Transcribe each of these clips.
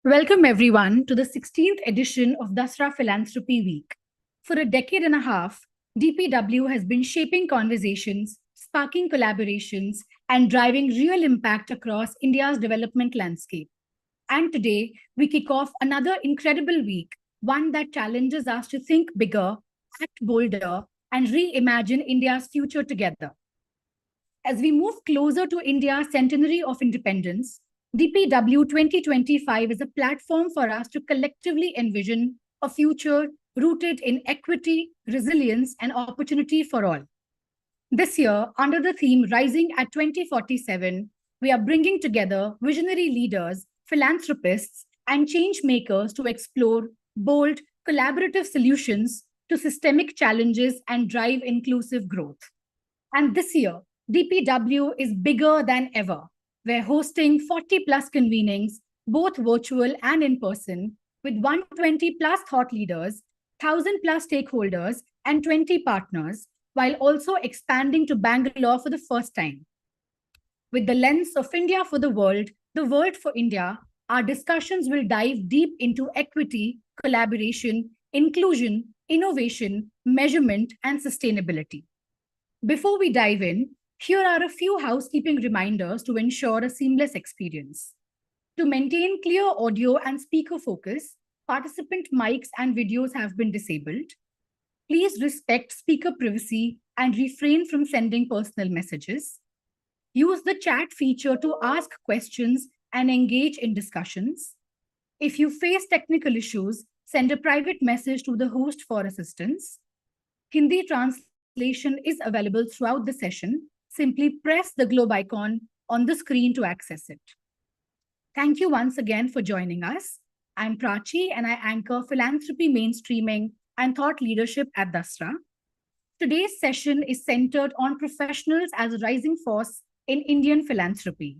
Welcome, everyone, to the 16th edition of Dasra Philanthropy Week. For a decade and a half, DPW has been shaping conversations, sparking collaborations, and driving real impact across India's development landscape. And today, we kick off another incredible week, one that challenges us to think bigger, act bolder, and reimagine India's future together. As we move closer to India's centenary of independence, DPW 2025 is a platform for us to collectively envision a future rooted in equity, resilience, and opportunity for all. This year, under the theme Rising at 2047, we are bringing together visionary leaders, philanthropists, and change makers to explore bold, collaborative solutions to systemic challenges and drive inclusive growth. And this year, DPW is bigger than ever. We're hosting 40 plus convenings, both virtual and in person, with 120 plus thought leaders, 1,000 plus stakeholders, and 20 partners, while also expanding to Bangalore for the first time. With the lens of India for the world for India, our discussions will dive deep into equity, collaboration, inclusion, innovation, measurement, and sustainability. Before we dive in, here are a few housekeeping reminders to ensure a seamless experience. To maintain clear audio and speaker focus, participant mics and videos have been disabled. Please respect speaker privacy and refrain from sending personal messages. Use the chat feature to ask questions and engage in discussions. If you face technical issues, send a private message to the host for assistance. Hindi translation is available throughout the session. Simply press the globe icon on the screen to access it. Thank you once again for joining us. I'm Prachi and I anchor philanthropy mainstreaming and thought leadership at Dasra. Today's session is centered on professionals as a rising force in Indian philanthropy.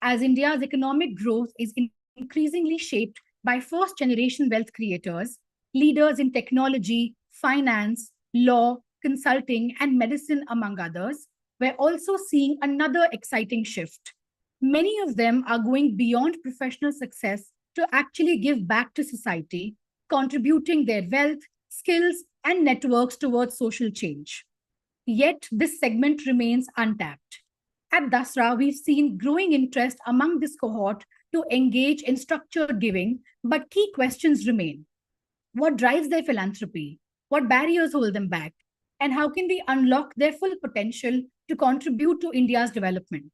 As India's economic growth is increasingly shaped by first-generation wealth creators, leaders in technology, finance, law, consulting, and medicine, among others, we're also seeing another exciting shift. Many of them are going beyond professional success to actually give back to society, contributing their wealth, skills, and networks towards social change. Yet, this segment remains untapped. At Dasra, we've seen growing interest among this cohort to engage in structured giving, but key questions remain. What drives their philanthropy? What barriers hold them back? And how can we unlock their full potential to contribute to India's development?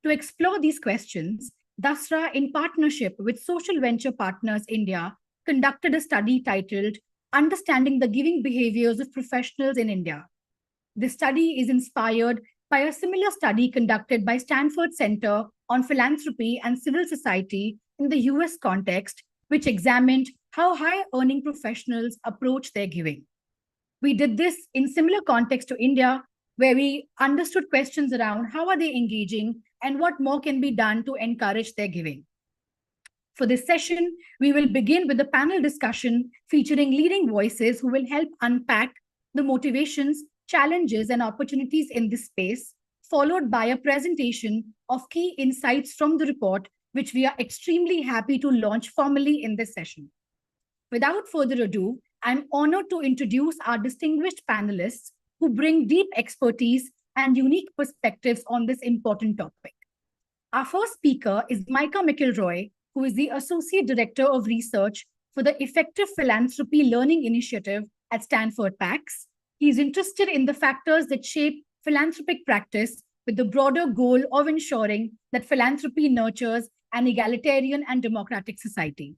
To explore these questions, Dasra, in partnership with Social Venture Partners India, conducted a study titled Understanding the Giving Behaviors of Professionals in India. This study is inspired by a similar study conducted by Stanford Center on Philanthropy and Civil Society in the US context, which examined how high-earning professionals approach their giving. We did this in similar context to India, where we understood questions around how are they engaging and what more can be done to encourage their giving. For this session, we will begin with a panel discussion featuring leading voices who will help unpack the motivations, challenges, and opportunities in this space, followed by a presentation of key insights from the report, which we are extremely happy to launch formally in this session. Without further ado, I'm honored to introduce our distinguished panelists who bring deep expertise and unique perspectives on this important topic. Our first speaker is Micah McIlroy, who is the Associate Director of Research for the Effective Philanthropy Learning Initiative at Stanford PAX. He's interested in the factors that shape philanthropic practice with the broader goal of ensuring that philanthropy nurtures an egalitarian and democratic society.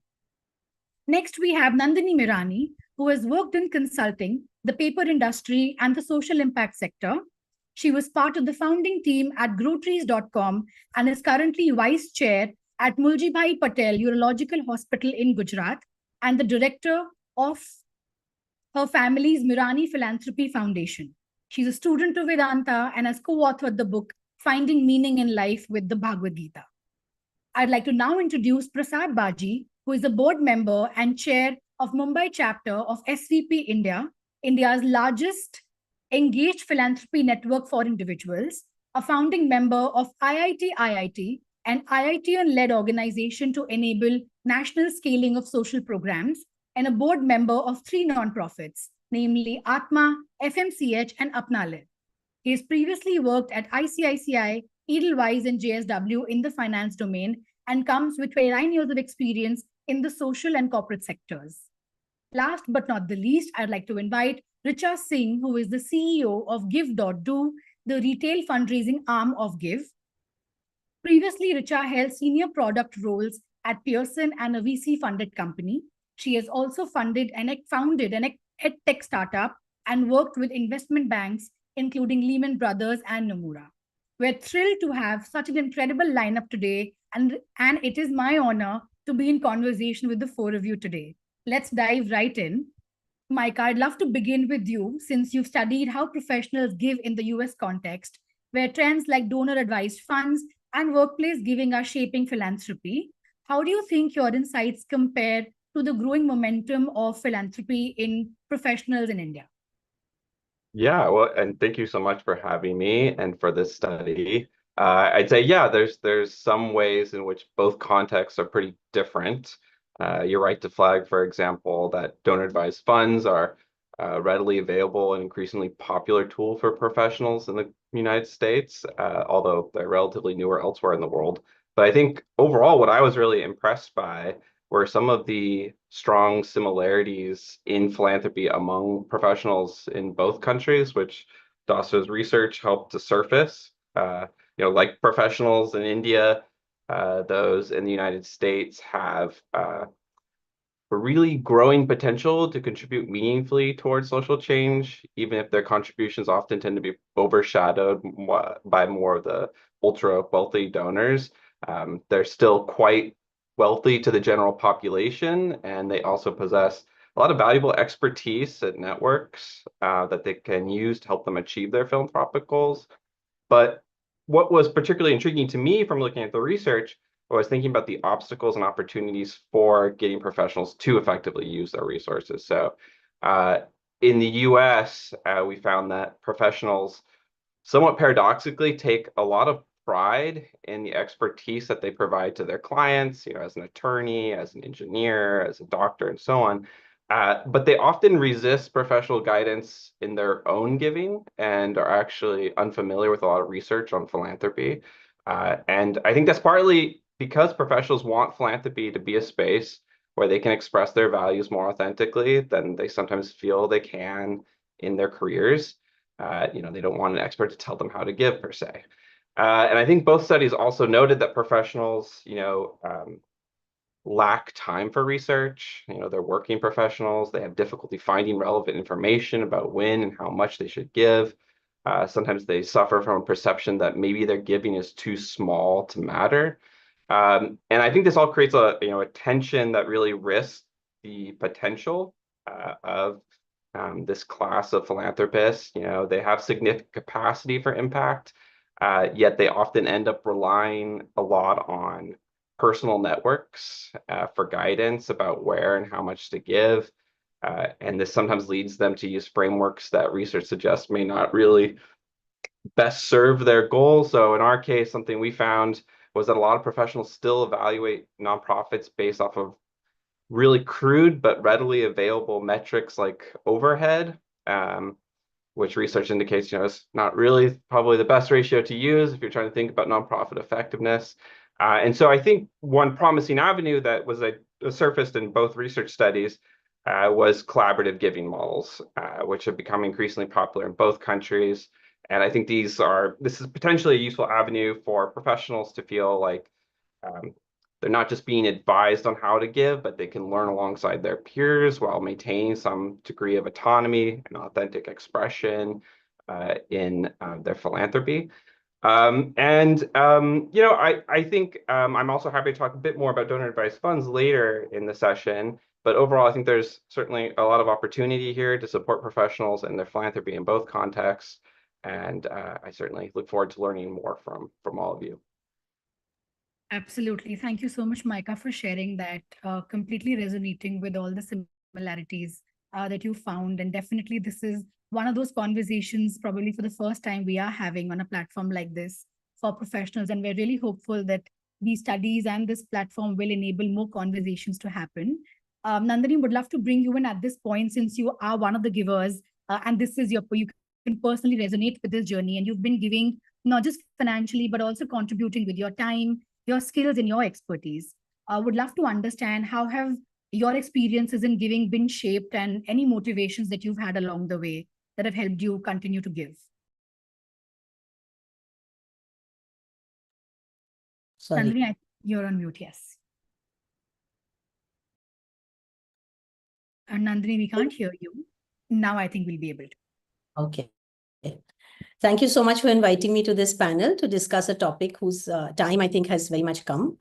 Next, we have Nandini Mirani, who has worked in consulting, the paper industry, and the social impact sector. She was part of the founding team at Growtrees.com and is currently vice chair at Mulji Patel Urological Hospital in Gujarat and the director of her family's Mirani Philanthropy Foundation. She's a student of Vedanta and has co-authored the book Finding Meaning in Life with the Bhagavad Gita. I'd like to now introduce Prasad Baji, who is a board member and chair of Mumbai chapter of SVP India, India's largest engaged philanthropy network for individuals, a founding member of IIT, an IITian-led organization to enable national scaling of social programs, and a board member of 3 nonprofits, namely Atma, FMCH, and Apnale. He has previously worked at ICICI, Edelweiss, and JSW in the finance domain and comes with 29 years of experience in the social and corporate sectors. Last but not the least, I'd like to invite Richa Singh, who is the CEO of Give.do, the retail fundraising arm of Give. Previously, Richa held senior product roles at Pearson and a VC-funded company. She has also founded an edtech startup and worked with investment banks, including Lehman Brothers and Nomura. We're thrilled to have such an incredible lineup today, and it is my honor to be in conversation with the 4 of you today. Let's dive right in. Mike, I'd love to begin with you, since you've studied how professionals give in the US context, where trends like donor-advised funds and workplace giving are shaping philanthropy. How do you think your insights compare to the growing momentum of philanthropy in professionals in India? Yeah, well, and thank you so much for having me and for this study. I'd say, yeah, there's some ways in which both contexts are pretty different. You're right to flag, for example, that donor-advised funds are readily available and increasingly popular tool for professionals in the United States, although they're relatively newer elsewhere in the world. But I think overall, what I was really impressed by were some of the strong similarities in philanthropy among professionals in both countries, which Dasa's research helped to surface. Like professionals in India, those in the United States have a really growing potential to contribute meaningfully towards social change, even if their contributions often tend to be overshadowed by more of the ultra wealthy donors. They're still quite wealthy to the general population, and they also possess a lot of valuable expertise and networks that they can use to help them achieve their philanthropic goals. But what was particularly intriguing to me from looking at the research was thinking about the obstacles and opportunities for getting professionals to effectively use their resources. So in the US, we found that professionals somewhat paradoxically take a lot of pride in the expertise that they provide to their clients, as an attorney, as an engineer, as a doctor, and so on. But they often resist professional guidance in their own giving and are actually unfamiliar with a lot of research on philanthropy. And I think that's partly because professionals want philanthropy to be a space where they can express their values more authentically than they sometimes feel they can in their careers. They don't want an expert to tell them how to give, per se. And I think both studies also noted that professionals, lack time for research. They're working professionals. They have difficulty finding relevant information about when and how much they should give. Sometimes they suffer from a perception that maybe their giving is too small to matter. And I think this all creates a tension that really risks the potential of this class of philanthropists. They have significant capacity for impact, yet they often end up relying a lot on personal networks for guidance about where and how much to give. And this sometimes leads them to use frameworks that research suggests may not really best serve their goals. So in our case, something we found was that a lot of professionals still evaluate nonprofits based off of really crude but readily available metrics like overhead, which research indicates is not really probably the best ratio to use if you're trying to think about nonprofit effectiveness. And so I think one promising avenue that was surfaced in both research studies was collaborative giving models, which have become increasingly popular in both countries. And I think this is potentially a useful avenue for professionals to feel like they're not just being advised on how to give, but they can learn alongside their peers while maintaining some degree of autonomy and authentic expression in their philanthropy. I think I'm also happy to talk a bit more about donor-advised funds later in the session. But overall, I think there's certainly a lot of opportunity here to support professionals and their philanthropy in both contexts. And I certainly look forward to learning more from all of you. Absolutely. Thank you so much, Micah, for sharing that, completely resonating with all the similarities that you found. And definitely this is one of those conversations probably for the first time we are having on a platform like this for professionals. And we're really hopeful that these studies and this platform will enable more conversations to happen. Nandini, would love to bring you in at this point, since you are one of the givers, and this is you can personally resonate with this journey, and you've been giving not just financially, but also contributing with your time, your skills, and your expertise. Would love to understand how have your experiences in giving been shaped, and any motivations that you've had along the way that have helped you continue to give. Sorry. Nandini, you're on mute, yes. And Nandini, we can't hear you. Now I think we'll be able to. Okay. Thank you so much for inviting me to this panel to discuss a topic whose time I think has very much come.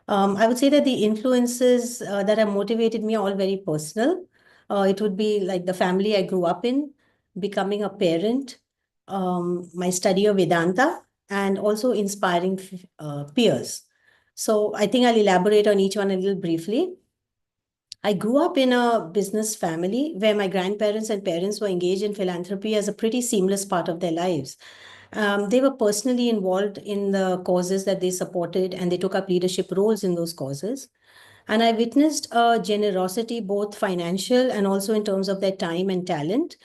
I would say that the influences that have motivated me are all very personal. It would be like the family I grew up in, becoming a parent, my study of Vedanta, and also inspiring peers. So I think I'll elaborate on each one a little briefly. I grew up in a business family where my grandparents and parents were engaged in philanthropy as a pretty seamless part of their lives. They were personally involved in the causes that they supported, and they took up leadership roles in those causes. And I witnessed a generosity, both financial and also in terms of their time and talent,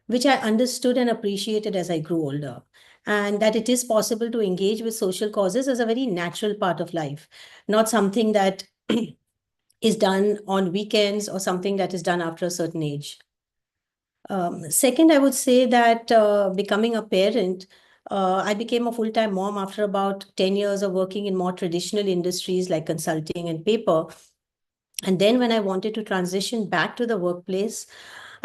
which I understood and appreciated as I grew older. And that it is possible to engage with social causes as a very natural part of life, not something that is done on weekends or something that is done after a certain age. Second, I would say that becoming a parent, I became a full-time mom after about 10 years of working in more traditional industries like consulting and paper. And then when I wanted to transition back to the workplace,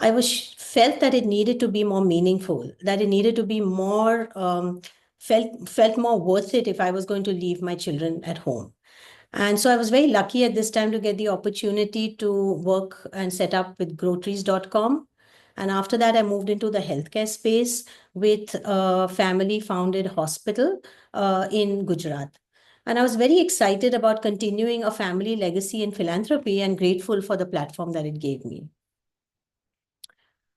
I felt that it needed to be more meaningful, that it needed to be more, felt more worth it if I was going to leave my children at home. And so I was very lucky at this time to get the opportunity to work and set up with Growtrees.com. And after that, I moved into the healthcare space with a family-founded hospital in Gujarat. And I was very excited about continuing a family legacy in philanthropy and grateful for the platform that it gave me.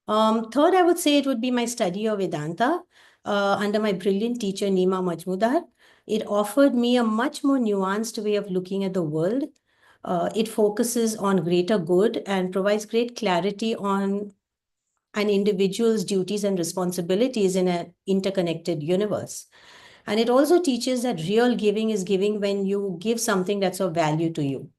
Third, I would say it would be my study of Vedanta under my brilliant teacher, Nima Majmudar. It offered me a much more nuanced way of looking at the world. It focuses on greater good and provides great clarity on an individual's duties and responsibilities in an interconnected universe. And it also teaches that real giving is giving when you give something that's of value to you.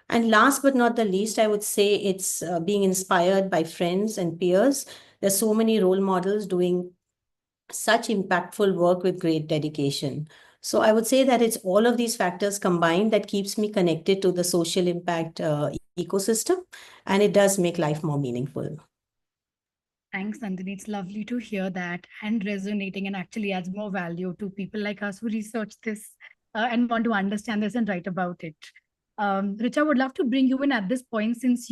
And last but not the least, I would say it's being inspired by friends and peers. There's so many role models doing such impactful work with great dedication. So I would say that it's all of these factors combined that keeps me connected to the social impact ecosystem, and it does make life more meaningful. Thanks, Nandini. It's lovely to hear that and resonating, and actually adds more value to people like us who research this and want to understand this and write about it. Richa, would love to bring you in at this point, since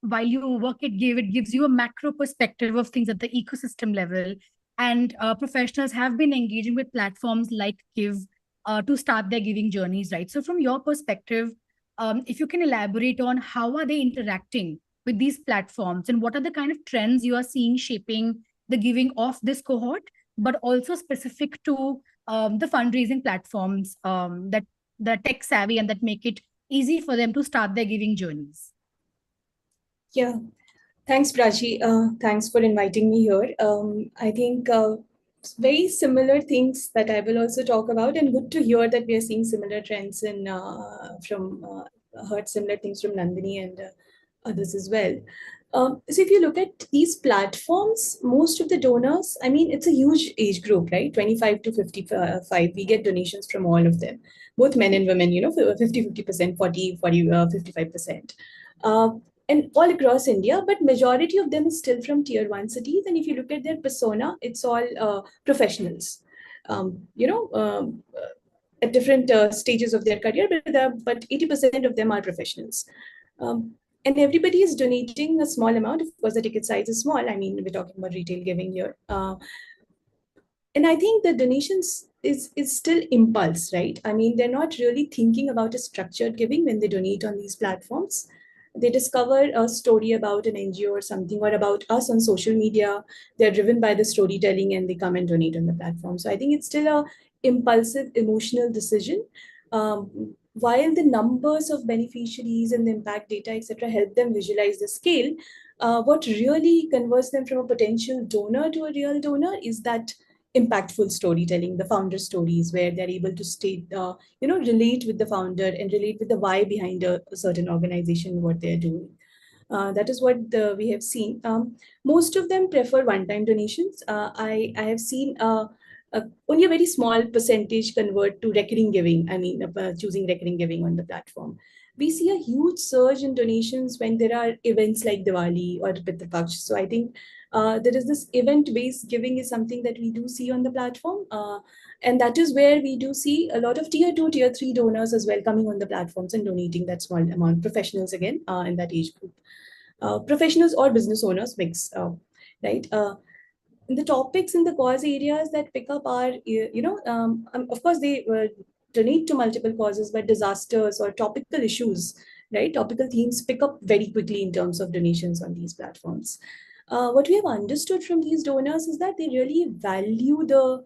while you work at Give, it gives you a macro perspective of things at the ecosystem level. And professionals have been engaging with platforms like Give to start their giving journeys, right? So from your perspective, if you can elaborate on how are they interacting with these platforms, and what are the kind of trends you are seeing shaping the giving of this cohort, but also specific to the fundraising platforms that the tech savvy and that make it easy for them to start their giving journeys. Yeah, thanks, Prachi. Thanks for inviting me here. I think very similar things that I will also talk about, and good to hear that we are seeing similar trends in heard similar things from Nandini and others as well. So if you look at these platforms, most of the donors, I mean, it's a huge age group, right? 25 to 55. We get donations from all of them, both men and women, 50%, 40, 55%. And all across India, but majority of them is still from tier 1 cities. And if you look at their persona, it's all professionals, at different stages of their career, but 80% of them are professionals. And everybody is donating a small amount. Of course, the ticket size is small. I mean, we're talking about retail giving here. And I think the donations is still impulse, right? I mean, they're not really thinking about a structured giving when they donate on these platforms. They discover a story about an NGO or something, or about us on social media. They're driven by the storytelling and they come and donate on the platform. So I think it's still a impulsive emotional decision. While the numbers of beneficiaries and the impact data, etc., help them visualize the scale, what really converts them from a potential donor to a real donor is that impactful storytelling, the founder stories, where they're able to state, relate with the founder and relate with the why behind a certain organization, what they're doing. That is what we have seen. Most of them prefer one-time donations. I have seen only a very small percentage convert to recurring giving. I mean, choosing recurring giving on the platform. We see a huge surge in donations when there are events like Diwali or Pitru Paksh. So I think there is this event-based giving is something that we do see on the platform. And that is where we do see a lot of tier 2, tier 3 donors as well coming on the platforms and donating that small amount. Professionals again in that age group. Professionals or business owners mix, right? The topics in the cause areas that pick up are, of course, they donate to multiple causes, but disasters or topical issues, right? Topical themes pick up very quickly in terms of donations on these platforms. What we have understood from these donors is that they really value the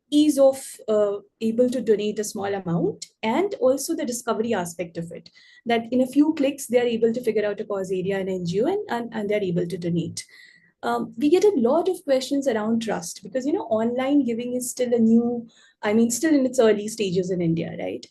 ease of able to donate a small amount and also the discovery aspect of it, that in a few clicks, they are able to figure out a cause area and NGO and they're able to donate. We get a lot of questions around trust because, online giving is still still in its early stages in India, right?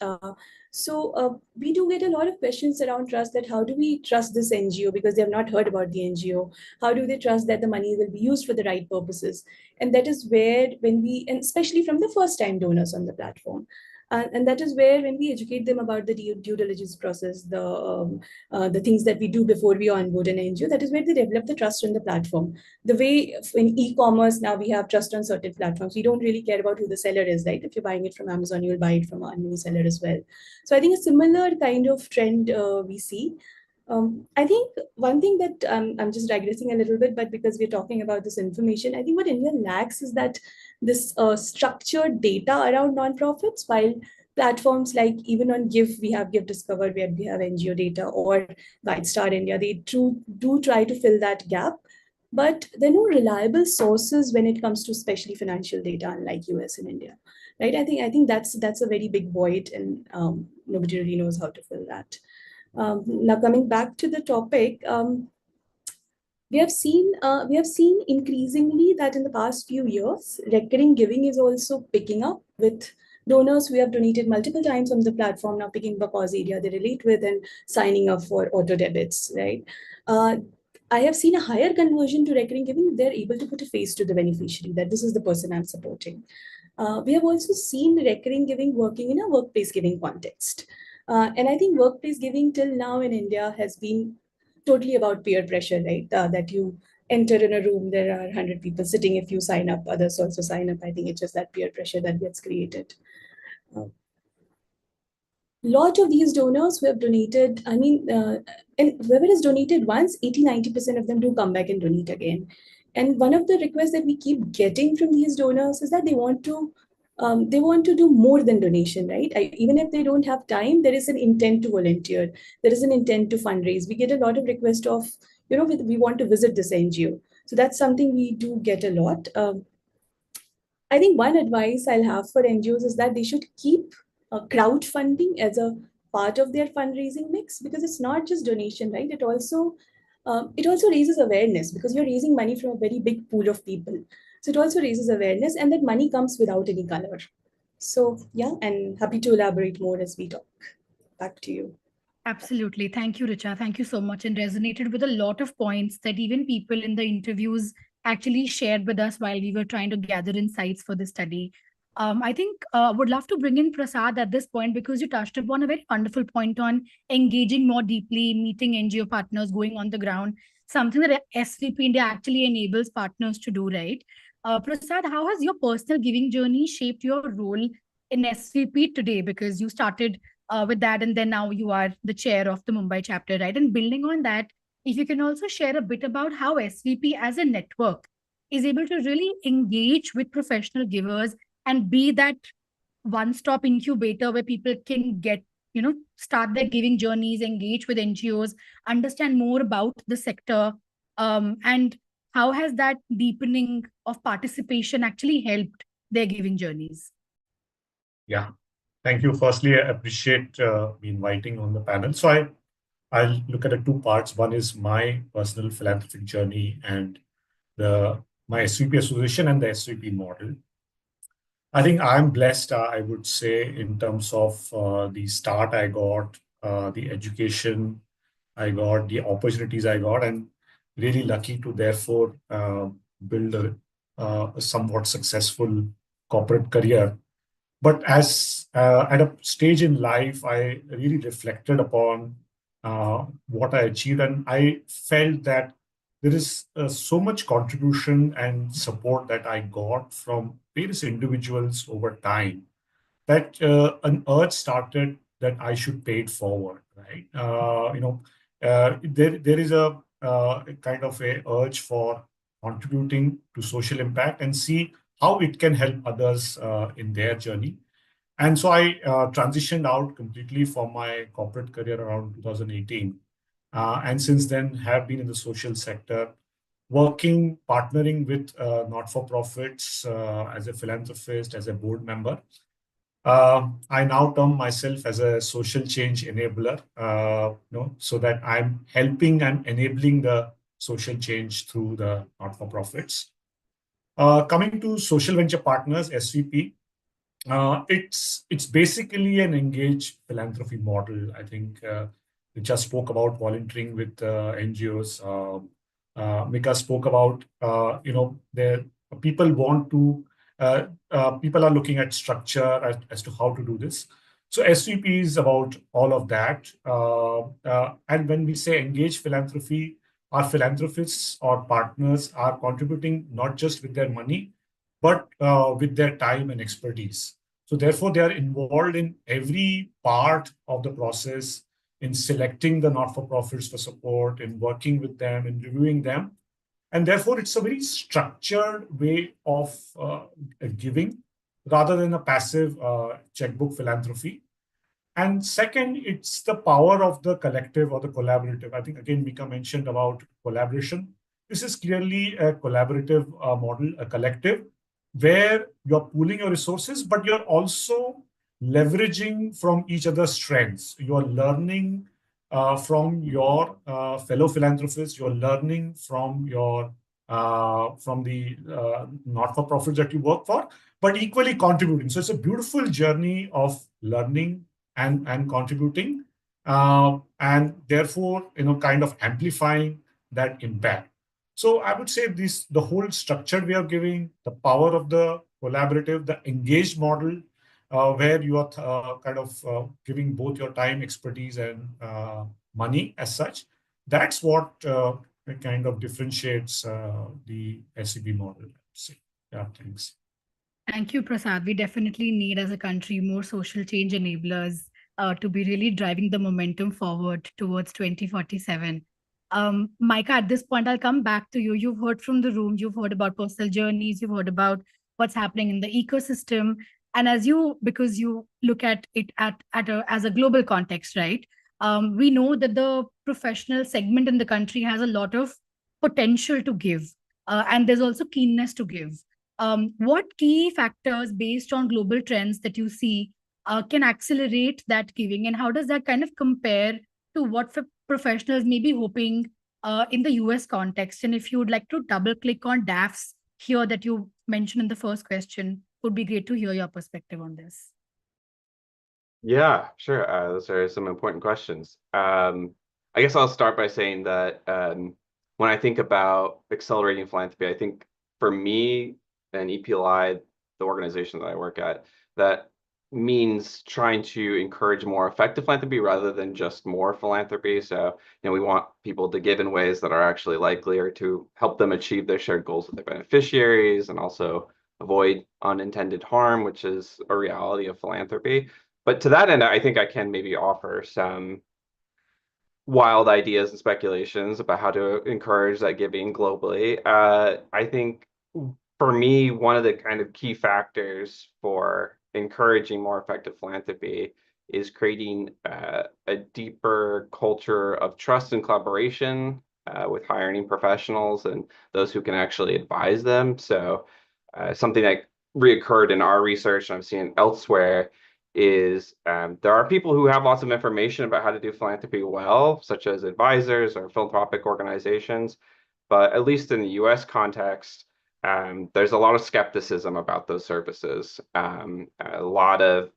So we do get a lot of questions around trust, that how do we trust this NGO because they have not heard about the NGO? How do they trust that the money will be used for the right purposes? And that is where and especially from the first time donors on the platform, and that is where when we educate them about the due diligence process, the things that we do before we onboard an NGO, that is where they develop the trust on the platform. The way in e-commerce now we have trust on certain platforms, we don't really care about who the seller is, right? If you're buying it from Amazon, you'll buy it from a new seller as well. So I think a similar kind of trend we see. I think one thing that I'm just digressing a little bit, but because we're talking about this information, I think what India lacks is that this structured data around nonprofits, while platforms like even on Give, we have Give Discover, where we have NGO data, or GuideStar India, they do try to fill that gap. But there are no reliable sources when it comes to especially financial data, unlike US and India, right? I think that's a very big void, and nobody really knows how to fill that. Now coming back to the topic, we have seen increasingly that in the past few years, recurring giving is also picking up, with donors who have donated multiple times on the platform now picking the cause area they relate with and signing up for auto debits, right? I have seen a higher conversion to recurring giving. They're able to put a face to the beneficiary, that this is the person I'm supporting. We have also seen recurring giving working in a workplace giving context. And I think workplace giving till now in India has been totally about peer pressure, right? That you enter in a room, there are 100 people sitting. If you sign up, others also sign up. I think it's just that peer pressure that gets created. Lot of these donors who have donated, and whoever has donated once, 80-90% of them do come back and donate again. And one of the requests that we keep getting from these donors is that they want to do more than donation, right? Even if they don't have time, there is an intent to volunteer. There is an intent to fundraise. We get a lot of requests of, we want to visit this NGO. So that's something we do get a lot. I think one advice I'll have for NGOs is that they should keep crowdfunding as a part of their fundraising mix, because it's not just donation, right? It also raises awareness, because you're raising money from a very big pool of people. So it also raises awareness, and that money comes without any color. So yeah, and happy to elaborate more as we talk. Back to you. Absolutely. Thank you, Richa. Thank you so much, and resonated with a lot of points that even people in the interviews actually shared with us while we were trying to gather insights for the study. I think would love to bring in Prasad at this point, because you touched upon a very wonderful point on engaging more deeply, meeting NGO partners, going on the ground, something that SVP India actually enables partners to do, right? Prasad, how has your personal giving journey shaped your role in SVP today? Because you started with that, and then now you are the chair of the Mumbai chapter, right? And building on that, if you can also share a bit about how SVP as a network is able to really engage with professional givers and be that one-stop incubator where people can get, start their giving journeys, engage with NGOs, understand more about the sector, and how has that deepening of participation actually helped their giving journeys? Yeah, thank you. Firstly, I appreciate me inviting on the panel. So I'll look at the two parts. One is my personal philanthropic journey and my SVP association and the SVP model. I think I'm blessed, I would say, in terms of the start I got, the education I got, the opportunities I got, and really lucky to therefore build a somewhat successful corporate career. But as at a stage in life, I really reflected upon what I achieved, and I felt that there is so much contribution and support that I got from various individuals over time that an urge started that I should pay it forward, right? There is a kind of a urge for contributing to social impact and see how it can help others in their journey. And so I transitioned out completely from my corporate career around 2018. And since then have been in the social sector, working, partnering with not-for-profits as a philanthropist, as a board member. I now term myself as a social change enabler, so that I'm helping and enabling the social change through the not-for-profits. Coming to Social Venture Partners, SVP, it's basically an engaged philanthropy model. I think we just spoke about volunteering with NGOs. Mika spoke about the people want to people are looking at structure as to how to do this. So SVP is about all of that. And when we say engaged philanthropy, our philanthropists or partners are contributing not just with their money, but with their time and expertise. So therefore, they are involved in every part of the process, in selecting the not-for-profits for support, in working with them, in reviewing them. And therefore, it's a very structured way of giving rather than a passive checkbook philanthropy. And second, it's the power of the collective or the collaborative. I think, again, Mika mentioned about collaboration. This is clearly a collaborative model, a collective, where you're pooling your resources, but you're also leveraging from each other's strengths. You're learning from your fellow philanthropists. You're learning from the not-for-profits that you work for, but equally contributing. So it's a beautiful journey of learning and contributing, and therefore, kind of amplifying that impact. So I would say the whole structure we are giving, the power of the collaborative, the engaged model, where you are kind of giving both your time, expertise, and money as such. That's what kind of differentiates the SVP model, I would say. Yeah, thanks. Thank you, Prasad. We definitely need, as a country, more social change enablers to be really driving the momentum forward towards 2047. Micah, at this point, I'll come back to you. You've heard from the room, you've heard about personal journeys, you've heard about what's happening in the ecosystem. And because you look at it as a global context, right? We know that the professional segment in the country has a lot of potential to give. And there's also keenness to give. What key factors based on global trends that you see can accelerate that giving, and how does that kind of compare to what professionals may be hoping in the US context? And if you would like to double click on DAFs here that you mentioned in the first question, would be great to hear your perspective on this. Yeah, sure. Those are some important questions. I guess I'll start by saying that when I think about accelerating philanthropy, I think for me and EPLI, the organization that I work at, that means trying to encourage more effective philanthropy rather than just more philanthropy. So, we want people to give in ways that are actually likely or to help them achieve their shared goals with their beneficiaries, and also avoid unintended harm, which is a reality of philanthropy. But to that end, I think I can maybe offer some wild ideas and speculations about how to encourage that giving globally. I think for me, one of the kind of key factors for encouraging more effective philanthropy is creating a deeper culture of trust and collaboration with high-earning professionals and those who can actually advise them. So something that reoccurred in our research, and I've seen elsewhere, is there are people who have lots of information about how to do philanthropy well, such as advisors or philanthropic organizations. But at least in the US context, there's a lot of skepticism about those services. A lot of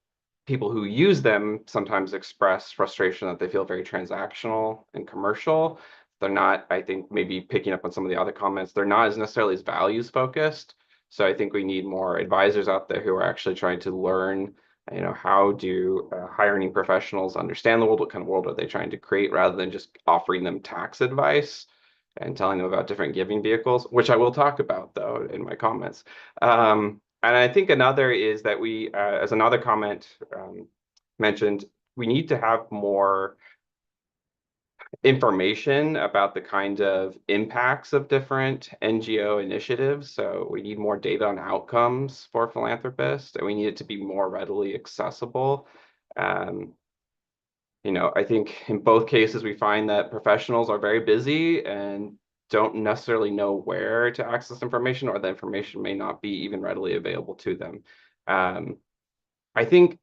people who use them sometimes express frustration that they feel very transactional and commercial. They're not, I think, maybe picking up on some of the other comments, they're not as necessarily as values focused. So I think we need more advisors out there who are actually trying to learn, how do higher earning professionals understand the world? What kind of world are they trying to create, rather than just offering them tax advice and telling them about different giving vehicles, which I will talk about though in my comments. And I think another is that we, as another comment mentioned, we need to have more information about the kind of impacts of different NGO initiatives. So we need more data on outcomes for philanthropists, and we need it to be more readily accessible. I think in both cases, we find that professionals are very busy and don't necessarily know where to access information, or the information may not be even readily available to them. I think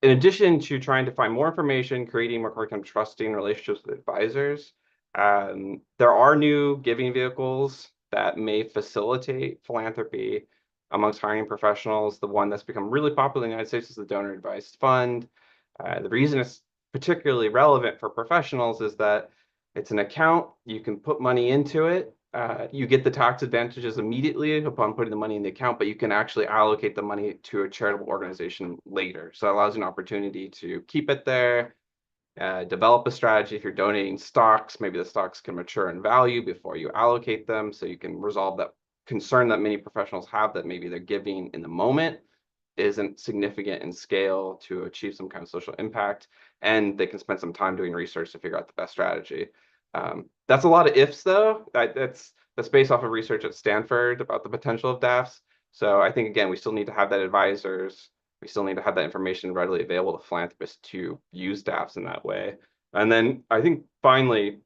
in addition to trying to find more information, creating more curriculum, trusting relationships with advisors, there are new giving vehicles that may facilitate philanthropy amongst hiring professionals. The one that's become really popular in the United States is the Donor Advised Fund. The reason it's particularly relevant for professionals is that it's an account, you can put money into it, you get the tax advantages immediately upon putting the money in the account, but you can actually allocate the money to a charitable organization later. So it allows you an opportunity to keep it there, develop a strategy. If you're donating stocks, maybe the stocks can mature in value before you allocate them, so you can resolve that concern that many professionals have, that maybe they're giving in the moment isn't significant in scale to achieve some kind of social impact, and they can spend some time doing research to figure out the best strategy. That's a lot of ifs though. That's based off of research at Stanford about the potential of DAFs. So I think, again, we still need to have that advisors. We still need to have that information readily available to philanthropists to use DAFs in that way. And then I think finally,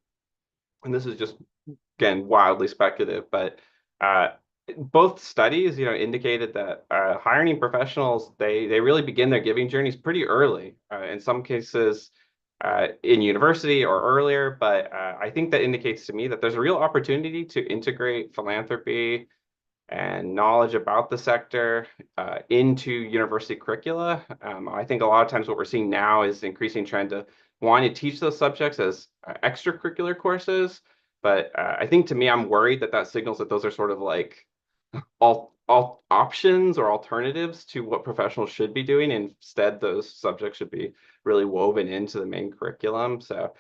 and this is just, again, wildly speculative, but both studies, indicated that higher earning professionals, they really begin their giving journeys pretty early. In some cases, in university or earlier, but I think that indicates to me that there's a real opportunity to integrate philanthropy and knowledge about the sector into university curricula. I think a lot of times what we're seeing now is increasing trend to wanting to teach those subjects as extracurricular courses. But I think, to me, I'm worried that signals that those are sort of like all options or alternatives to what professionals should be doing. Instead, those subjects should be really woven into the main curriculum. So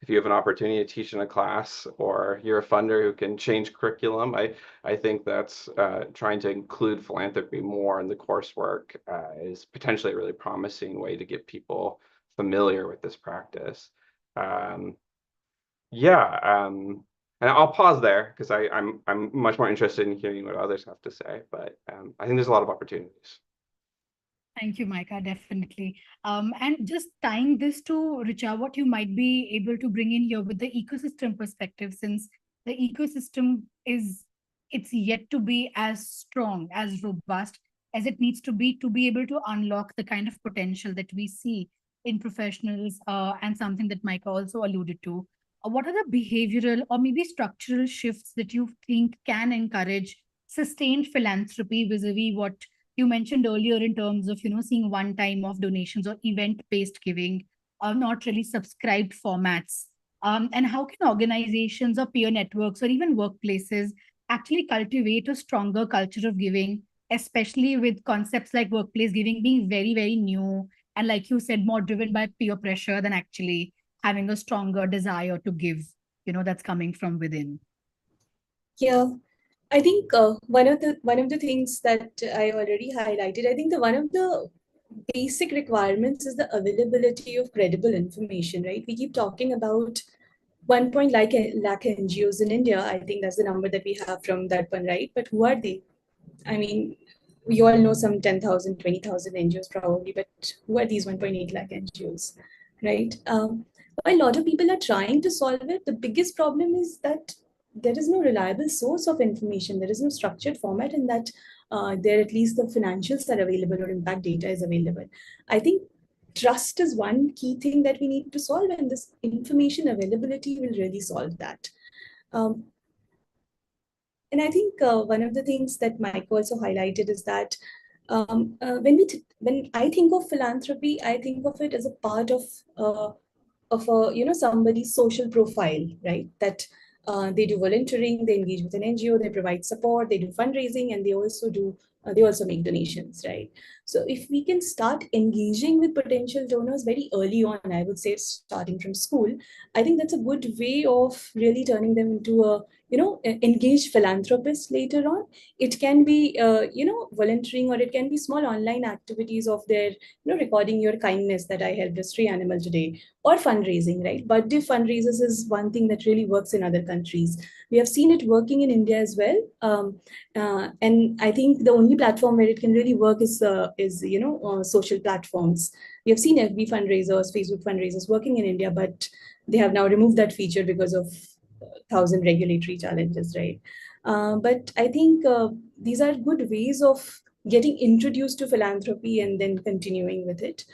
if you have an opportunity to teach in a class, or you're a funder who can change curriculum, I think that's trying to include philanthropy more in the coursework is potentially a really promising way to get people familiar with this practice. And I'll pause there because I'm much more interested in hearing what others have to say, but I think there's a lot of opportunities. Thank you, Micah, definitely. And just tying this to, Richa, what you might be able to bring in here with the ecosystem perspective, since the ecosystem it's yet to be as strong, as robust as it needs to be able to unlock the kind of potential that we see in professionals, and something that Micah also alluded to. What are the behavioral or maybe structural shifts that you think can encourage sustained philanthropy vis-a-vis what you mentioned earlier in terms of, seeing one time off donations or event-based giving, or not really subscribed formats? And how can organizations or peer networks or even workplaces actually cultivate a stronger culture of giving, especially with concepts like workplace giving being very, very new, and like you said, more driven by peer pressure than actually having a stronger desire to give, that's coming from within? Yeah, I think one of the things that I already highlighted, I think one of the basic requirements is the availability of credible information, right? We keep talking about 1.1 lakh NGOs in India. I think that's the number that we have from that one, right? But who are they? I mean, we all know some 10,000, 20,000 NGOs probably, but who are these 1.8 lakh NGOs, right? A lot of people are trying to solve it. The biggest problem is that there is no reliable source of information. There is no structured format in that there at least the financials are available or impact data is available. I think trust is one key thing that we need to solve, and this information availability will really solve that. And I think one of the things that Mike also highlighted is that when I think of philanthropy, I think of it as a part of somebody's social profile, right? That they do volunteering, they engage with an NGO, they provide support, they do fundraising, and they also make donations, right? So if we can start engaging with potential donors very early on, I would say starting from school, I think that's a good way of really turning them into a engaged philanthropist later on. It can be volunteering, or it can be small online activities of their recording your kindness that I helped a stray animal today, or fundraising, right? Birthday fundraisers is one thing that really works in other countries. We have seen it working in India as well. And I think the only platform where it can really work is social platforms. We have seen FB fundraisers, Facebook fundraisers working in India, but they have now removed that feature because of 1,000 regulatory challenges, right? But I think these are good ways of getting introduced to philanthropy and then continuing with it.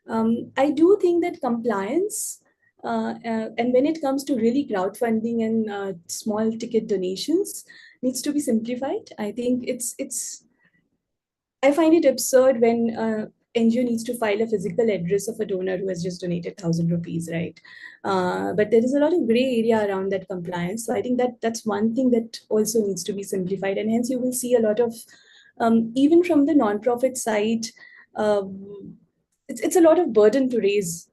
I do think that compliance, and when it comes to really crowdfunding and small ticket donations, needs to be simplified. I think I find it absurd when NGO needs to file a physical address of a donor who has just donated 1,000 rupees, right? But there is a lot of gray area around that compliance. So I think that's one thing that also needs to be simplified. And hence you will see a lot of, even from the nonprofit side, it's a lot of burden to raise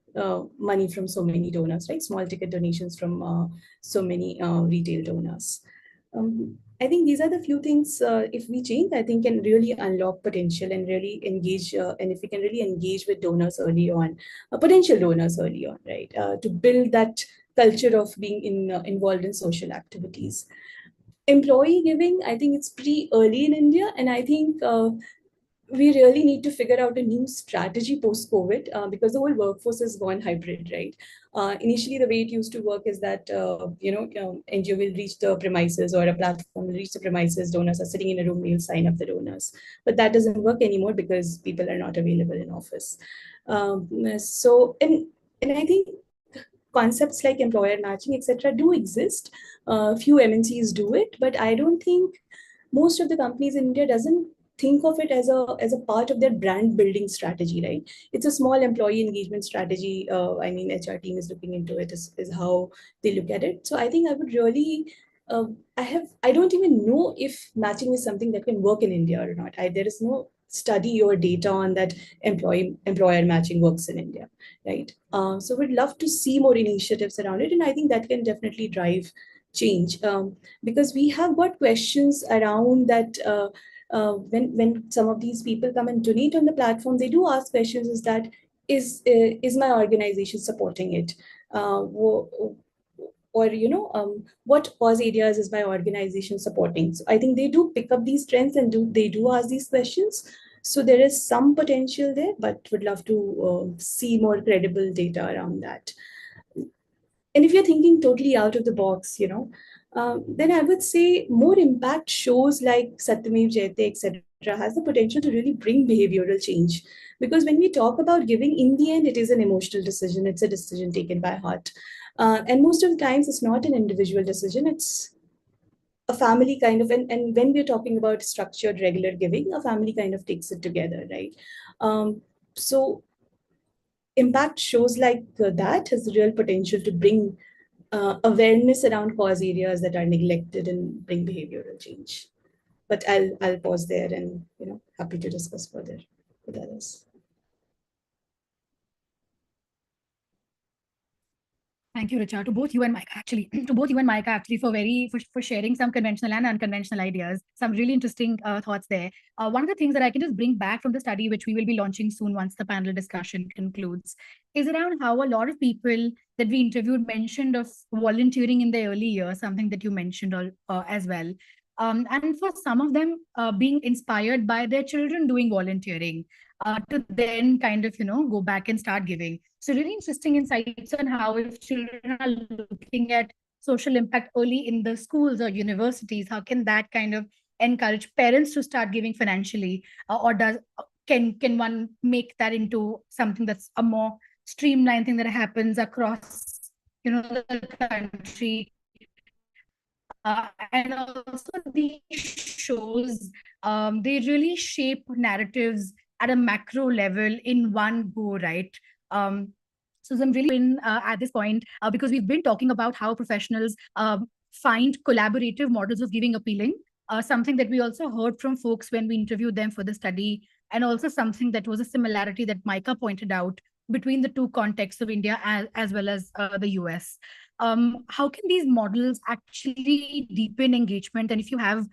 money from so many donors, right? Small ticket donations from so many retail donors. I think these are the few things, if we change, I think can really unlock potential and really engage, and if we can really engage with donors early on, potential donors early on, right? To build that culture of being involved in social activities. Employee giving, I think it's pretty early in India, and I think we really need to figure out a new strategy post-COVID because the whole workforce has gone hybrid, right? Initially, the way it used to work is that, NGO will reach the premises, or a platform will reach the premises, donors are sitting in a room, we'll sign up the donors. But that doesn't work anymore because people are not available in office. And I think concepts like employer matching, etc., do exist. Few MNCs do it, but I don't think most of the companies in India doesn't think of it as a part of their brand building strategy, right? It's a small employee engagement strategy. I mean, HR team is looking into it, is how they look at it. So I think I would really, I don't even know if matching is something that can work in India or not. There is no study or data on that employer matching works in India, right? So we'd love to see more initiatives around it, and I think that can definitely drive change, because we have got questions around that. When some of these people come and donate on the platform, they do ask questions: is that is my organization supporting it? Or what cause areas is my organization supporting? So I think they do pick up these trends and they do ask these questions. So there is some potential there, but would love to see more credible data around that. And if you're thinking totally out of the box, then I would say more impact shows like Satyamev Jayate, etc., has the potential to really bring behavioral change. Because when we talk about giving, in the end, it is an emotional decision. It's a decision taken by heart. And most of the times, it's not an individual decision. It's a family kind of, and when we're talking about structured, regular giving, a family kind of takes it together, right? So impact shows like that has the real potential to bring awareness around cause areas that are neglected and bring behavioral change. But I'll pause there and happy to discuss further with others. Thank you, Richa, to both you and Mike, actually, for sharing some conventional and unconventional ideas. Some really interesting thoughts there. One of the things that I can just bring back from the study, which we will be launching soon once the panel discussion concludes, is around how a lot of people that we interviewed mentioned of volunteering in their early years, something that you mentioned as well. And for some of them, being inspired by their children doing volunteering to then kind of, go back and start giving. So really interesting insights on how if children are looking at social impact early in the schools or universities? How can that kind of encourage parents to start giving financially, or can one make that into something that's a more streamlined thing that happens across, the country? And also these shows, they really shape narratives at a macro level in one go, right? So I'm really in at this point, because we've been talking about how professionals find collaborative models of giving appealing, something that we also heard from folks when we interviewed them for the study, and also something that was a similarity that Micah pointed out between the two contexts of India as well as the US. How can these models actually deepen engagement? And if you have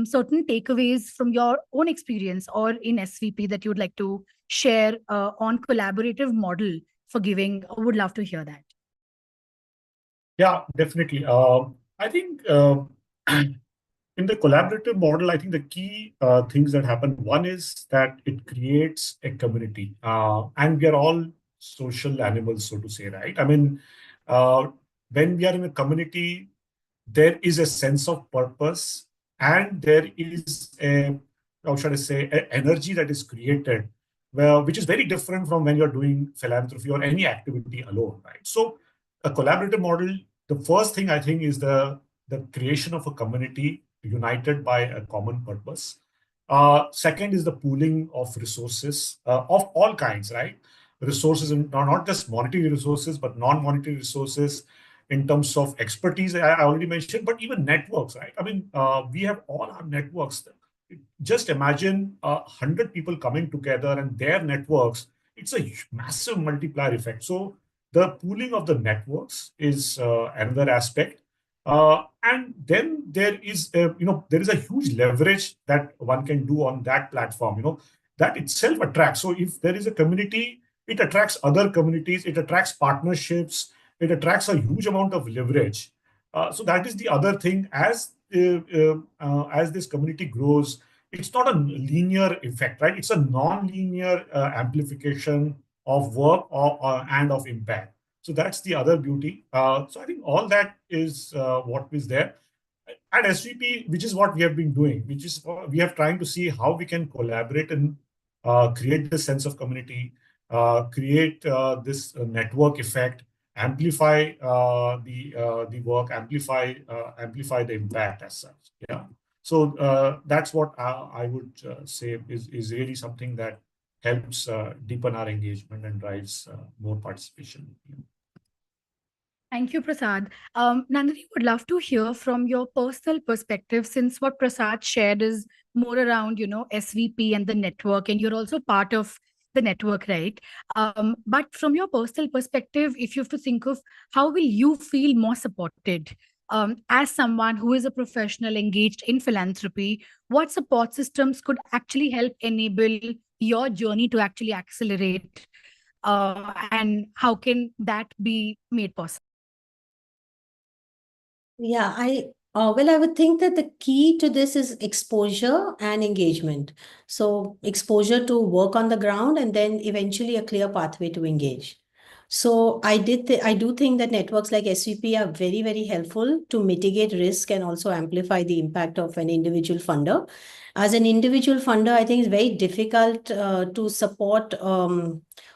certain takeaways from your own experience or in SVP that you would like to share on collaborative model for giving, I would love to hear that. Yeah, definitely. I think in the collaborative model, I think the key things that happen, one is that it creates a community. And we are all social animals, so to say, right? I mean, when we are in a community, there is a sense of purpose and there is a, how should I say, energy that is created, which is very different from when you're doing philanthropy or any activity alone, right? So a collaborative model, the first thing I think is the creation of a community united by a common purpose. Second is the pooling of resources of all kinds, right? Resources, not just monetary resources, but non-monetary resources in terms of expertise, I already mentioned, but even networks, right? I mean, we have all our networks. Just imagine 100 people coming together and their networks. It's a massive multiplier effect. So the pooling of the networks is another aspect. And then there is, there is a huge leverage that one can do on that platform, that itself attracts. So if there is a community, it attracts other communities, it attracts partnerships, it attracts a huge amount of leverage. So that is the other thing. As this community grows, it's not a linear effect, right? It's a non-linear amplification of work and of impact. So that's the other beauty. So I think all that is what is there. At SVP, which is what we have been doing, which is we are trying to see how we can collaborate and create this sense of community, create this network effect, amplify the work, amplify the impact as such. Yeah. So that's what I would say is really something that helps deepen our engagement and drives more participation. Thank you, Prasad. Nandini, would love to hear from your personal perspective, since what Prasad shared is more around, SVP and the network, and you're also part of the network, right? But from your personal perspective, if you have to think of how will you feel more supported as someone who is a professional engaged in philanthropy, what support systems could actually help enable your journey to actually accelerate, and how can that be made possible? Yeah, I would think that the key to this is exposure and engagement. So exposure to work on the ground and then eventually a clear pathway to engage. So I do think that networks like SVP are very, very helpful to mitigate risk and also amplify the impact of an individual funder. As an individual funder, I think it's very difficult to support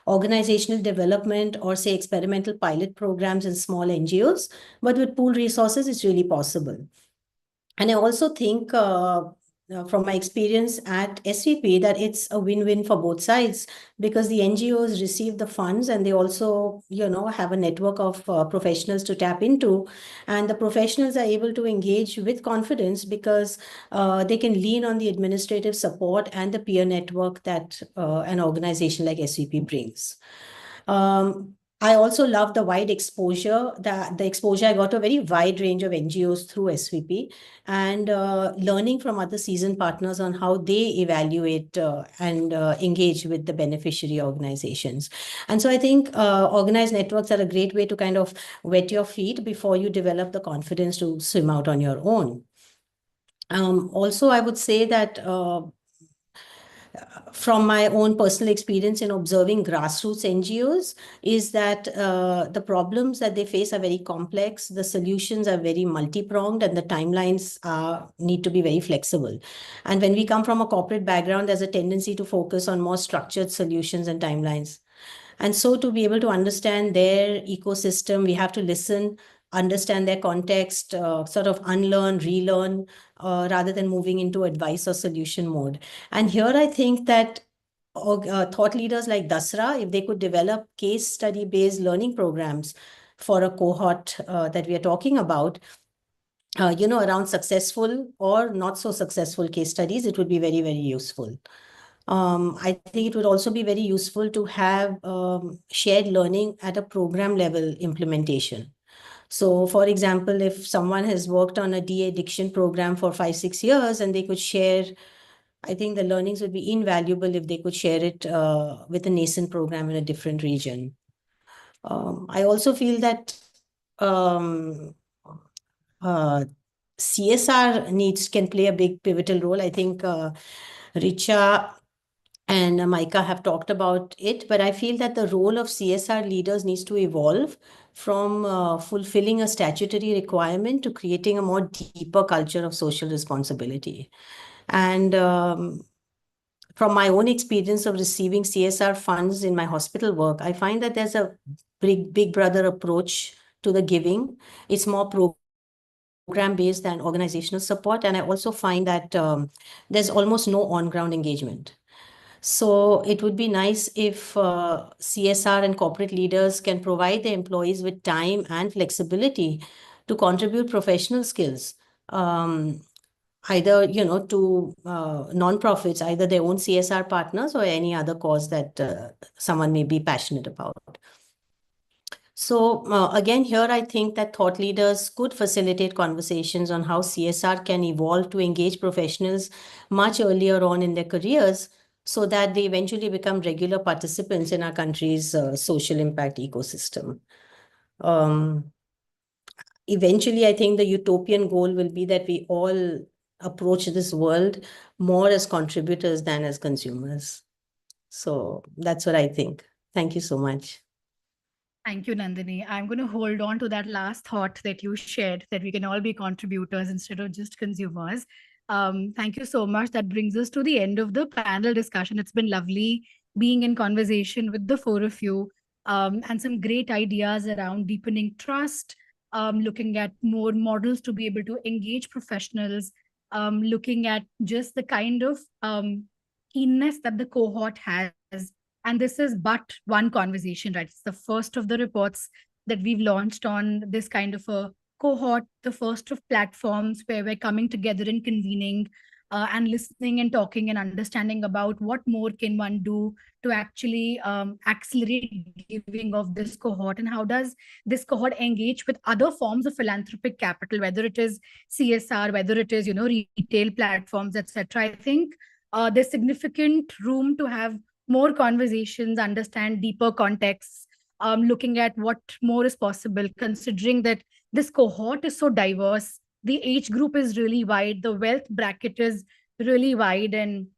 organizational development or say experimental pilot programs in small NGOs, but with pooled resources, it's really possible. And I also think from my experience at SVP that it's a win-win for both sides, because the NGOs receive the funds and they also, have a network of professionals to tap into. And the professionals are able to engage with confidence because they can lean on the administrative support and the peer network that an organization like SVP brings. I also love the wide exposure, the exposure I got to a very wide range of NGOs through SVP, and learning from other seasoned partners on how they evaluate and engage with the beneficiary organizations. And so I think organized networks are a great way to kind of wet your feet before you develop the confidence to swim out on your own. Also, I would say that from my own personal experience in observing grassroots NGOs is that the problems that they face are very complex, the solutions are very multi-pronged, and the timelines need to be very flexible. And when we come from a corporate background, there's a tendency to focus on more structured solutions and timelines. And so to be able to understand their ecosystem, we have to listen, understand their context, sort of unlearn, relearn, rather than moving into advice or solution mode. And here I think that thought leaders like Dasra, if they could develop case study-based learning programs for a cohort that we are talking about, around successful or not so successful case studies, it would be very, very useful. I think it would also be very useful to have shared learning at a program level implementation. So, for example, if someone has worked on a de-addiction program for 5-6 years and they could share, I think the learnings would be invaluable if they could share it with a nascent program in a different region. I also feel that CSR can play a big pivotal role. I think Richa and Micah have talked about it, but I feel that the role of CSR leaders needs to evolve from fulfilling a statutory requirement to creating a more deeper culture of social responsibility. And from my own experience of receiving CSR funds in my hospital work, I find that there's a big brother approach to the giving. It's more program-based than organizational support. And I also find that there's almost no on-ground engagement. So it would be nice if CSR and corporate leaders can provide their employees with time and flexibility to contribute professional skills, either, to nonprofits, either their own CSR partners or any other cause that someone may be passionate about. So again, here I think that thought leaders could facilitate conversations on how CSR can evolve to engage professionals much earlier on in their careers, so that they eventually become regular participants in our country's social impact ecosystem. Eventually, I think the utopian goal will be that we all approach this world more as contributors than as consumers. So that's what I think. Thank you so much. Thank you, Nandini. I'm going to hold on to that last thought that you shared, that we can all be contributors instead of just consumers. Thank you so much. That brings us to the end of the panel discussion. It's been lovely being in conversation with the four of you, and some great ideas around deepening trust, looking at more models to be able to engage professionals, looking at just the kind of keenness that the cohort has. And this is but one conversation, right? It's the first of the reports that we've launched on this kind of a cohort, the first of platforms where we're coming together and convening and listening and talking and understanding about what more can one do to actually accelerate giving of this cohort, and how does this cohort engage with other forms of philanthropic capital, whether it is CSR, whether it is, retail platforms, etc. I think there's significant room to have more conversations, understand deeper contexts, looking at what more is possible, considering that this cohort is so diverse, the age group is really wide, the wealth bracket is really wide, and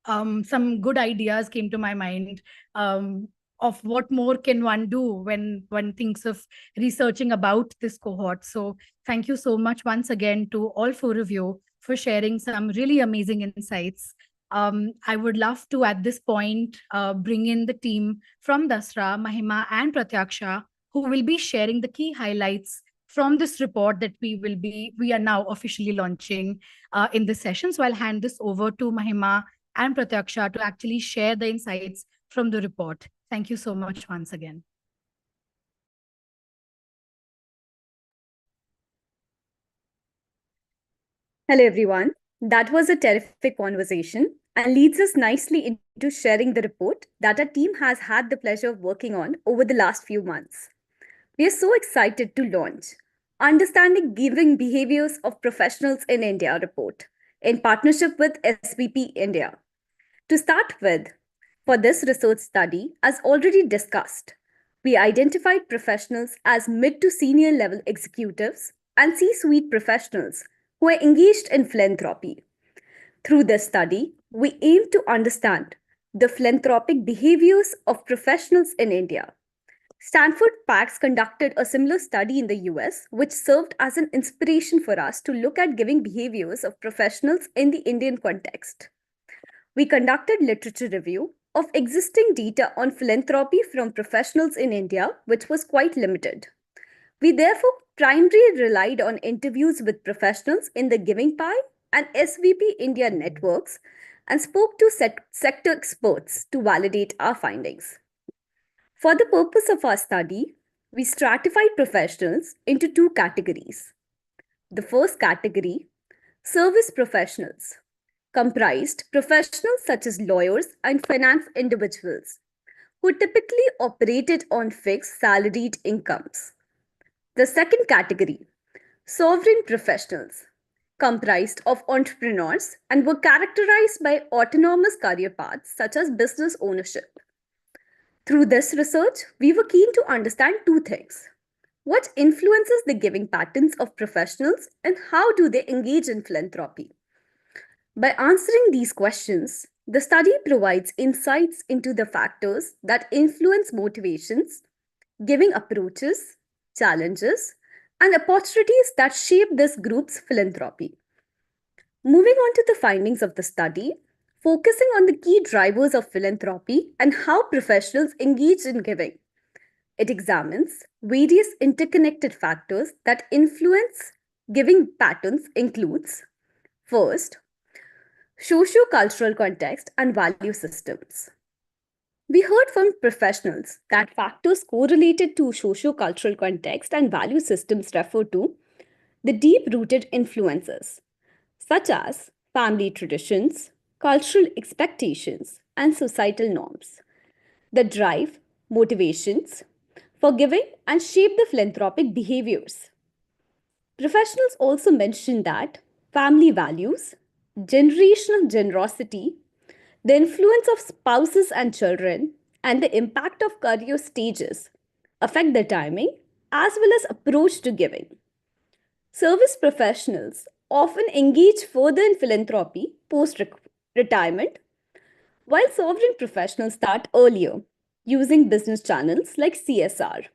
some good ideas came to my mind of what more can one do when one thinks of researching about this cohort. So thank you so much once again to all four of you for sharing some really amazing insights. I would love to, at this point, bring in the team from Dasra, Mahima and Pratyaksha, who will be sharing the key highlights from this report that we are now officially launching in this session. So I'll hand this over to Mahima and Pratyaksha to actually share the insights from the report. Thank you so much once again. Hello, everyone. That was a terrific conversation and leads us nicely into sharing the report that our team has had the pleasure of working on over the last few months. We are so excited to launch Understanding Giving Behaviors of Professionals in India report in partnership with SBP India. To start with, for this research study, as already discussed, we identified professionals as mid to senior level executives and C-suite professionals who are engaged in philanthropy. Through this study, we aim to understand the philanthropic behaviors of professionals in India. Stanford PACS conducted a similar study in the US, which served as an inspiration for us to look at giving behaviors of professionals in the Indian context. We conducted literature review of existing data on philanthropy from professionals in India, which was quite limited. We therefore primarily relied on interviews with professionals in the Giving Pie and SVP India networks and spoke to sector experts to validate our findings. For the purpose of our study, we stratified professionals into two categories. The first category, service professionals, comprised professionals such as lawyers and finance individuals who typically operated on fixed salaried incomes. The second category, sovereign professionals, comprised of entrepreneurs and were characterized by autonomous career paths such as business ownership. Through this research, we were keen to understand two things. What influences the giving patterns of professionals and how do they engage in philanthropy? By answering these questions, the study provides insights into the factors that influence motivations, giving approaches, challenges, and opportunities that shape this group's philanthropy. Moving on to the findings of the study, focusing on the key drivers of philanthropy and how professionals engage in giving. It examines various interconnected factors that influence giving patterns includes, first, socio-cultural context and value systems. We heard from professionals that factors correlated to socio-cultural context and value systems refer to the deep-rooted influences, such as family traditions, cultural expectations, and societal norms that drive motivations for giving and shape the philanthropic behaviors. Professionals also mentioned that family values, generational generosity, the influence of spouses and children, and the impact of career stages affect the timing as well as approach to giving. Service professionals often engage further in philanthropy post-retirement, while sovereign professionals start earlier, using business channels like CSR.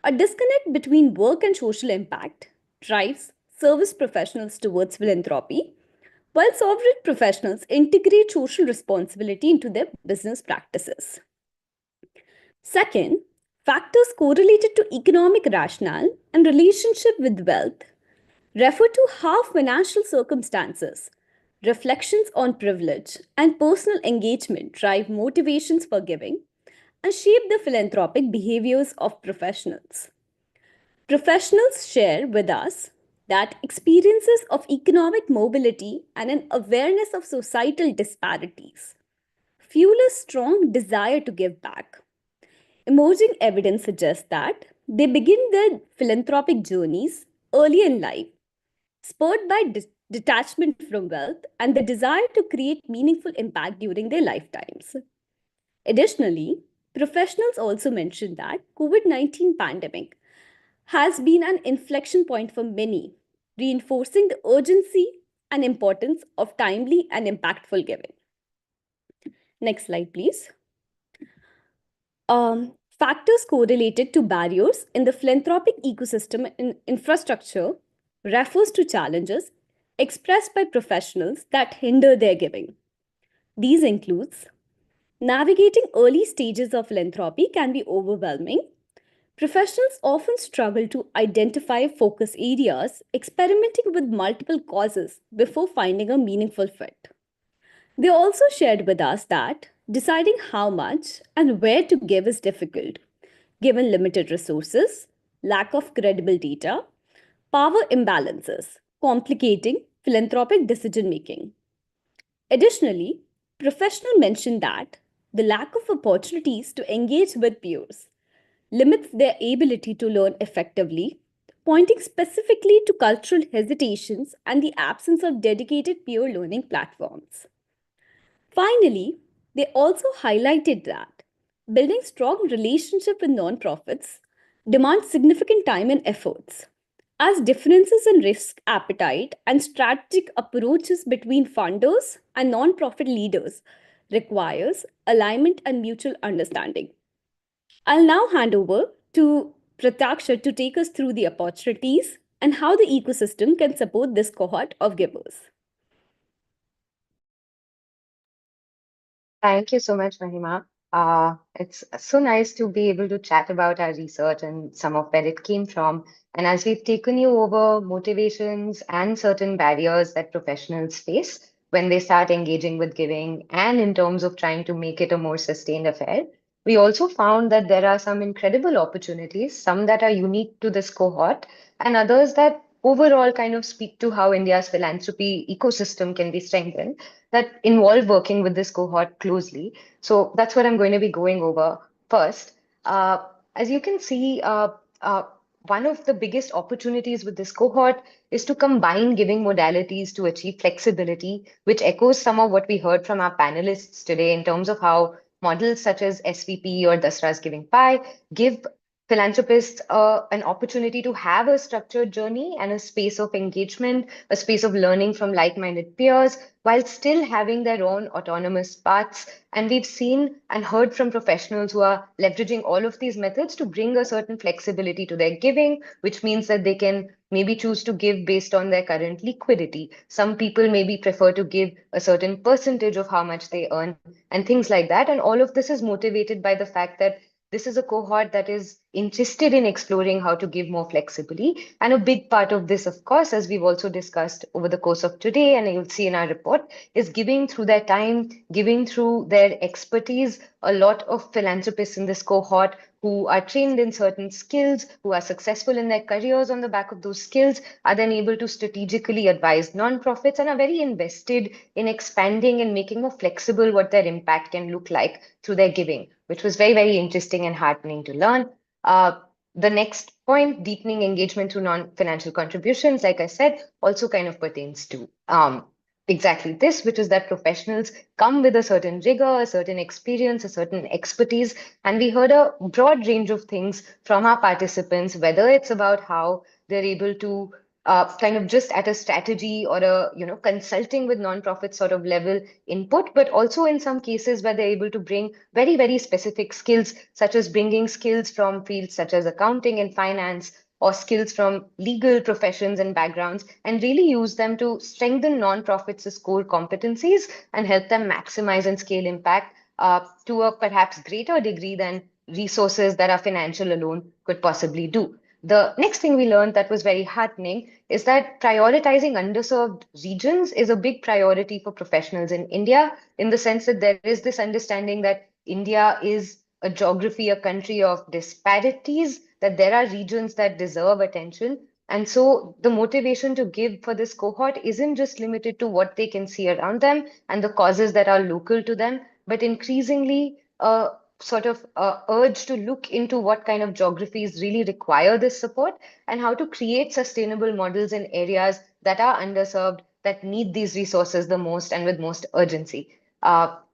A disconnect between work and social impact drives service professionals towards philanthropy, while sovereign professionals integrate social responsibility into their business practices. Second, factors correlated to economic rationale and relationship with wealth refer to how financial circumstances, reflections on privilege, and personal engagement drive motivations for giving and shape the philanthropic behaviors of professionals. Professionals share with us that experiences of economic mobility and an awareness of societal disparities fuel a strong desire to give back. Emerging evidence suggests that they begin their philanthropic journeys early in life, spurred by detachment from wealth and the desire to create meaningful impact during their lifetimes. Additionally, professionals also mentioned that COVID-19 pandemic has been an inflection point for many, reinforcing the urgency and importance of timely and impactful giving. Next slide, please. Factors correlated to barriers in the philanthropic ecosystem and infrastructure refers to challenges expressed by professionals that hinder their giving. These includes navigating early stages of philanthropy can be overwhelming. Professionals often struggle to identify focus areas, experimenting with multiple causes before finding a meaningful fit. They also shared with us that deciding how much and where to give is difficult, given limited resources, lack of credible data, power imbalances, complicating philanthropic decision-making. Additionally, professionals mentioned that the lack of opportunities to engage with peers limits their ability to learn effectively, pointing specifically to cultural hesitations and the absence of dedicated peer learning platforms. Finally, they also highlighted that building strong relationships with nonprofits demands significant time and efforts, as differences in risk appetite and strategic approaches between funders and non-profit leaders requires alignment and mutual understanding. I'll now hand over to Prataksha to take us through the opportunities and how the ecosystem can support this cohort of givers. Thank you so much, Mahima. It's so nice to be able to chat about our research and some of where it came from. And as we've taken you over motivations and certain barriers that professionals face when they start engaging with giving, and in terms of trying to make it a more sustained affair, we also found that there are some incredible opportunities, some that are unique to this cohort, and others that overall kind of speak to how India's philanthropy ecosystem can be strengthened that involve working with this cohort closely. So that's what I'm going to be going over first. As you can see, one of the biggest opportunities with this cohort is to combine giving modalities to achieve flexibility, which echoes some of what we heard from our panelists today in terms of how models such as SVP or Dasra's Giving Pie give philanthropists an opportunity to have a structured journey and a space of engagement, a space of learning from like-minded peers, while still having their own autonomous paths. And we've seen and heard from professionals who are leveraging all of these methods to bring a certain flexibility to their giving, which means that they can maybe choose to give based on their current liquidity. Some people maybe prefer to give a certain percentage of how much they earn and things like that. And all of this is motivated by the fact that this is a cohort that is interested in exploring how to give more flexibly. And a big part of this, of course, as we've also discussed over the course of today, and you'll see in our report, is giving through their time, giving through their expertise. A lot of philanthropists in this cohort who are trained in certain skills, who are successful in their careers on the back of those skills, are then able to strategically advise nonprofits and are very invested in expanding and making more flexible what their impact can look like through their giving, which was very, very interesting and heartening to learn. The next point, deepening engagement through non-financial contributions, like I said, also kind of pertains to exactly this, which is that professionals come with a certain rigor, a certain experience, a certain expertise. And we heard a broad range of things from our participants, whether it's about how they're able to kind of just at a strategy or a consulting with nonprofit sort of level input, but also in some cases where they're able to bring very, very specific skills, such as bringing skills from fields such as accounting and finance, or skills from legal professions and backgrounds, and really use them to strengthen nonprofits' core competencies and help them maximize and scale impact to a perhaps greater degree than resources that are financial alone could possibly do. The next thing we learned that was very heartening is that prioritizing underserved regions is a big priority for professionals in India, in the sense that there is this understanding that India is a geography, a country of disparities, that there are regions that deserve attention. And so the motivation to give for this cohort isn't just limited to what they can see around them and the causes that are local to them, but increasingly sort of urge to look into what kind of geographies really require this support and how to create sustainable models in areas that are underserved, that need these resources the most and with most urgency.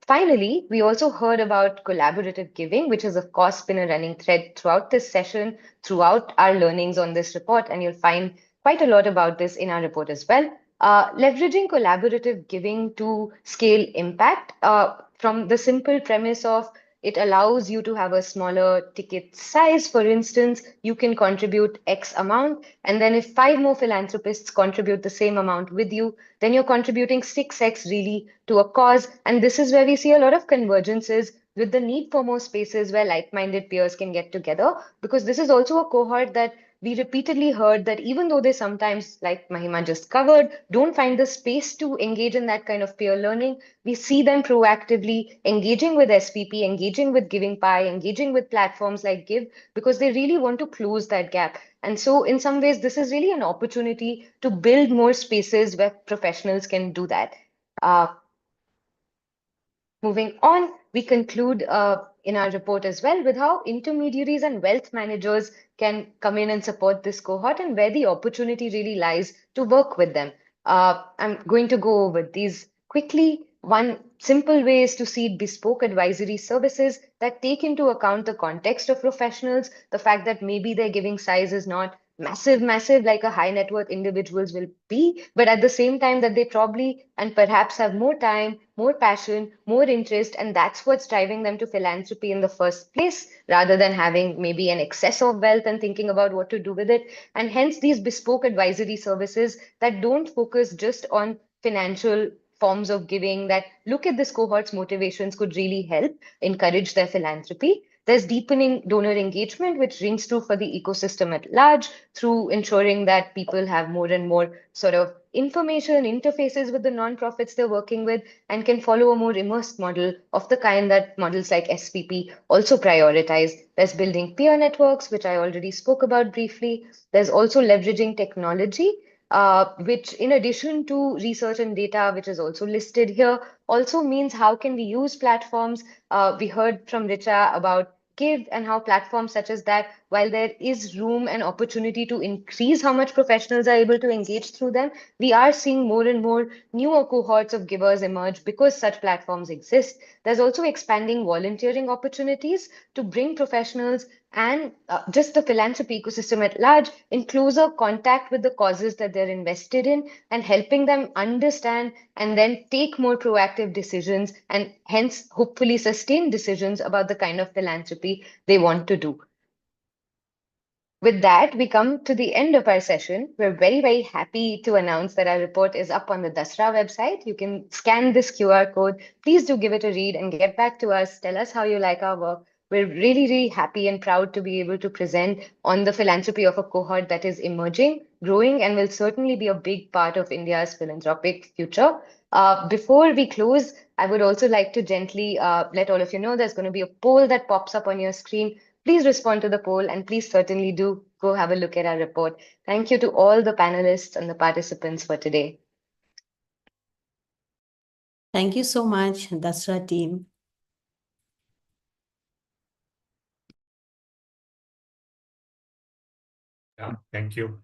Finally, we also heard about collaborative giving, which has, of course, been a running thread throughout this session, throughout our learnings on this report, and you'll find quite a lot about this in our report as well. Leveraging collaborative giving to scale impact from the simple premise of it allows you to have a smaller ticket size. For instance, you can contribute X amount, and then if 5 more philanthropists contribute the same amount with you, then you're contributing 6x really to a cause. And this is where we see a lot of convergences with the need for more spaces where like-minded peers can get together, because this is also a cohort that we repeatedly heard that even though they sometimes, like Mahima just covered, don't find the space to engage in that kind of peer learning, we see them proactively engaging with SVP, engaging with Giving Pie, engaging with platforms like Give, because they really want to close that gap. And so in some ways, this is really an opportunity to build more spaces where professionals can do that. Moving on, we conclude in our report as well with how intermediaries and wealth managers can come in and support this cohort and where the opportunity really lies to work with them. I'm going to go over these quickly. One simple way is to seed bespoke advisory services that take into account the context of professionals, the fact that maybe their giving size is not massive, massive like a high net worth individuals will be, but at the same time that they probably and perhaps have more time, more passion, more interest, and that's what's driving them to philanthropy in the first place, rather than having maybe an excess of wealth and thinking about what to do with it. And hence these bespoke advisory services that don't focus just on financial forms of giving, that look at this cohort's motivations, could really help encourage their philanthropy. There's deepening donor engagement, which rings true for the ecosystem at large through ensuring that people have more and more sort of information, interfaces with the nonprofits they're working with, and can follow a more immersed model of the kind that models like SPP also prioritize. There's building peer networks, which I already spoke about briefly. There's also leveraging technology, which in addition to research and data, which is also listed here, also means how can we use platforms. We heard from Richa about Give and how platforms such as that, while there is room and opportunity to increase how much professionals are able to engage through them, we are seeing more and more newer cohorts of givers emerge because such platforms exist. There's also expanding volunteering opportunities to bring professionals and just the philanthropy ecosystem at large in closer contact with the causes that they're invested in, and helping them understand and then take more proactive decisions, and hence hopefully sustain decisions about the kind of philanthropy they want to do. With that, we come to the end of our session. We're very, very happy to announce that our report is up on the Dasra website. You can scan this QR code. Please do give it a read and get back to us. Tell us how you like our work. We're really, really happy and proud to be able to present on the philanthropy of a cohort that is emerging, growing, and will certainly be a big part of India's philanthropic future. Before we close, I would also like to gently let all of you know there's going to be a poll that pops up on your screen. Please respond to the poll, and please certainly do go have a look at our report. Thank you to all the panelists and the participants for today. Thank you so much, Dasra team. Yeah, thank you.